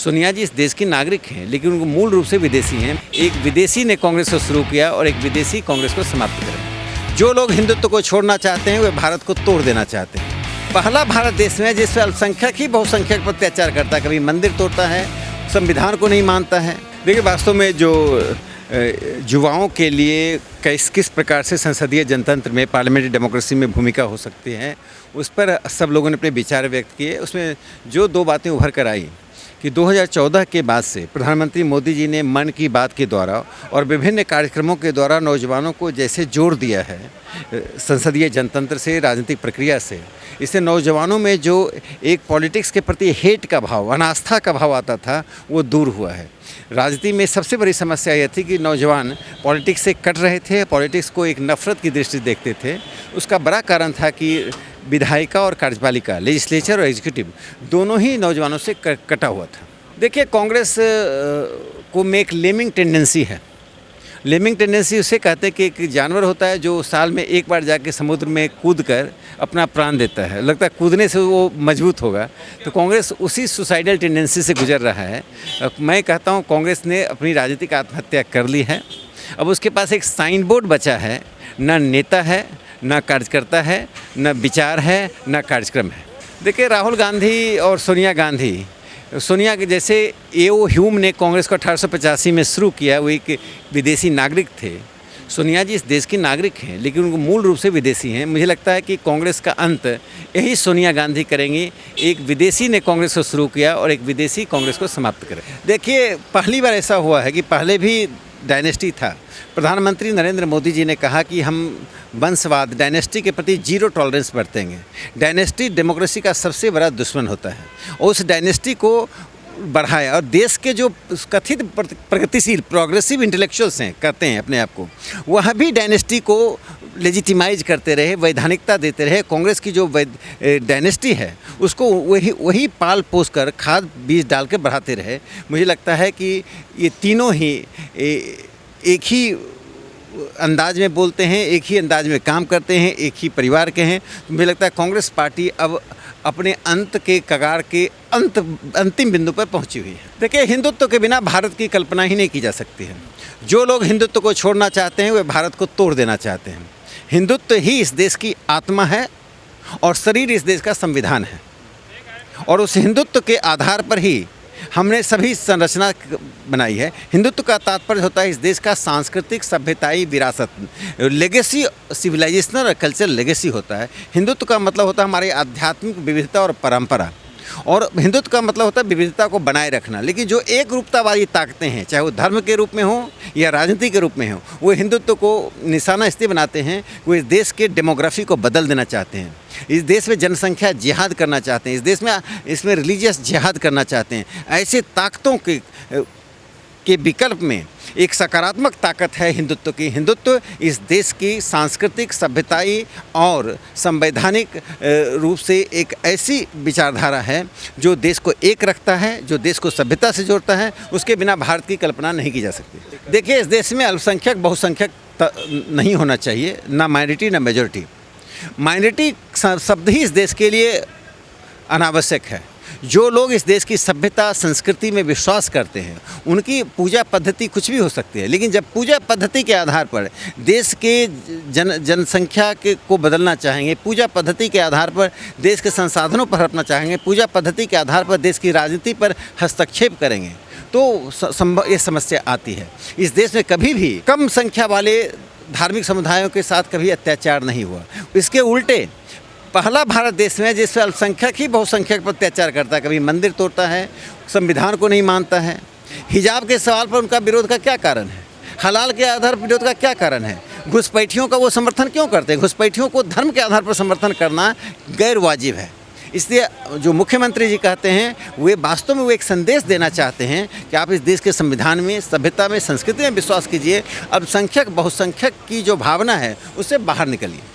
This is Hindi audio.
सोनिया जी इस देश की नागरिक हैं, लेकिन उनको मूल रूप से विदेशी हैं। एक विदेशी ने कांग्रेस को शुरू किया और एक विदेशी कांग्रेस को समाप्त करें। जो लोग हिंदुत्व को छोड़ना चाहते हैं वे भारत को तोड़ देना चाहते हैं। पहला भारत देश में जिसमें अल्पसंख्यक ही बहुसंख्यक पर अत्याचार करता है, कभी मंदिर तोड़ता है, संविधान को नहीं मानता है। देखिए, वास्तव में जो युवाओं के लिए किस प्रकार से संसदीय जनतंत्र में, पार्लियामेंट्री डेमोक्रेसी में भूमिका हो सकती है, उस पर सब लोगों ने अपने विचार व्यक्त किए। उसमें जो दो बातें उभर कर आई कि 2014 के बाद से प्रधानमंत्री मोदी जी ने मन की बात के द्वारा और विभिन्न कार्यक्रमों के द्वारा नौजवानों को जैसे जोड़ दिया है संसदीय जनतंत्र से, राजनीतिक प्रक्रिया से, इससे नौजवानों में जो एक पॉलिटिक्स के प्रति हेट का भाव, अनास्था का भाव आता था, वो दूर हुआ है। राजनीति में सबसे बड़ी समस्या यह थी कि नौजवान पॉलिटिक्स से कट रहे थे, पॉलिटिक्स को एक नफ़रत की दृष्टि से देखते थे। उसका बड़ा कारण था कि विधायिका और कार्यपालिका, लेजिस्लेचर और एग्जीक्यूटिव, दोनों ही नौजवानों से कटा हुआ था। देखिए, कांग्रेस को में एक लेमिंग टेंडेंसी है। लेमिंग टेंडेंसी उसे कहते हैं कि एक जानवर होता है जो साल में एक बार जाके समुद्र में कूदकर अपना प्राण देता है, लगता है कूदने से वो मजबूत होगा। तो कांग्रेस उसी सुसाइडल टेंडेंसी से गुजर रहा है। मैं कहता हूँ कांग्रेस ने अपनी राजनीतिक आत्महत्या कर ली है। अब उसके पास एक साइन बोर्ड बचा है, ना नेता है, ना कार्यकर्ता है, ना विचार है, ना कार्यक्रम है। देखिए, राहुल गांधी और सोनिया के जैसे एओ ह्यूम ने कांग्रेस को 1885 में शुरू किया, वो एक विदेशी नागरिक थे। सोनिया जी इस देश की नागरिक हैं, लेकिन उनको मूल रूप से विदेशी हैं। मुझे लगता है कि कांग्रेस का अंत यही सोनिया गांधी करेंगी। एक विदेशी ने कांग्रेस को शुरू किया और एक विदेशी कांग्रेस को समाप्त करें। देखिए, पहली बार ऐसा हुआ है कि पहले भी डायनेस्टी था। प्रधानमंत्री नरेंद्र मोदी जी ने कहा कि हम वंशवाद, डायनेस्टी के प्रति जीरो टॉलरेंस बरतेंगे। डायनेस्टी डेमोक्रेसी का सबसे बड़ा दुश्मन होता है और उस डायनेस्टी को बढ़ाया। और देश के जो कथित प्रगतिशील प्रोग्रेसिव इंटेलेक्चुअल्स हैं, कहते हैं अपने आप को, वह भी डायनेस्टी को लेजिटिमाइज करते रहे, वैधानिकता देते रहे। कांग्रेस की जो डायनेस्टी है उसको वही पाल पोस कर, खाद बीज डाल के बढ़ाते रहे। मुझे लगता है कि ये तीनों ही एक ही अंदाज में बोलते हैं, एक ही अंदाज में काम करते हैं, एक ही परिवार के हैं। मुझे लगता है कांग्रेस पार्टी अब अपने अंत के कगार के अंतिम बिंदु पर पहुंची हुई है। देखिए, हिंदुत्व के बिना भारत की कल्पना ही नहीं की जा सकती है। जो लोग हिंदुत्व को छोड़ना चाहते हैं वे भारत को तोड़ देना चाहते हैं। हिंदुत्व ही इस देश की आत्मा है और शरीर इस देश का संविधान है, और उस हिंदुत्व के आधार पर ही हमने सभी संरचना बनाई है। हिंदुत्व का तात्पर्य होता है इस देश का सांस्कृतिक सभ्यताई विरासत, लेगेसी, सिविलाइजेशनल और कल्चरल लेगेसी होता है। हिंदुत्व का मतलब होता है हमारी आध्यात्मिक विविधता और परंपरा, और हिंदुत्व का मतलब होता है विविधता को बनाए रखना। लेकिन जो एक रूपता वाली ताकतें हैं, चाहे वो धर्म के रूप में हो या राजनीति के रूप में हो, वो हिंदुत्व को निशाना इसलिए बनाते हैं, वो इस देश के डेमोग्राफी को बदल देना चाहते हैं। इस देश में जनसंख्या जिहाद करना चाहते हैं, इस देश में इसमें रिलीजियस जिहाद करना चाहते हैं। ऐसे ताकतों के विकल्प में एक सकारात्मक ताकत है हिंदुत्व की। हिंदुत्व इस देश की सांस्कृतिक, सभ्यताई और संवैधानिक रूप से एक ऐसी विचारधारा है जो देश को एक रखता है, जो देश को सभ्यता से जोड़ता है। उसके बिना भारत की कल्पना नहीं की जा सकती। देखिए, इस देश में अल्पसंख्यक बहुसंख्यक नहीं होना चाहिए, ना माइनॉरिटी ना मेजॉरिटी। माइनॉरिटी शब्द ही इस देश के लिए अनावश्यक है। जो लोग इस देश की सभ्यता, संस्कृति में विश्वास करते हैं, उनकी पूजा पद्धति कुछ भी हो सकती है, लेकिन जब पूजा पद्धति के आधार पर देश के जनसंख्या को बदलना चाहेंगे, पूजा पद्धति के आधार पर देश के संसाधनों पर हड़पना चाहेंगे, पूजा पद्धति के आधार पर देश की राजनीति पर हस्तक्षेप करेंगे, तो ये समस्या आती है। इस देश में कभी भी कम संख्या वाले धार्मिक समुदायों के साथ कभी अत्याचार नहीं हुआ। इसके उल्टे पहला भारत देश में जिसमें अल्पसंख्यक ही बहुसंख्यक पर अत्याचार करता है, कभी मंदिर तोड़ता है, संविधान को नहीं मानता है। हिजाब के सवाल पर उनका विरोध का क्या कारण है? हलाल के आधार पर विरोध का क्या कारण है? घुसपैठियों का वो समर्थन क्यों करते हैं? घुसपैठियों को धर्म के आधार पर समर्थन करना गैर वाजिब है। इसलिए जो मुख्यमंत्री जी कहते हैं, वे वास्तव में वो एक संदेश देना चाहते हैं कि आप इस देश के संविधान में, सभ्यता में, संस्कृति में विश्वास कीजिए। अल्पसंख्यक बहुसंख्यक की जो भावना है उससे बाहर निकलिए।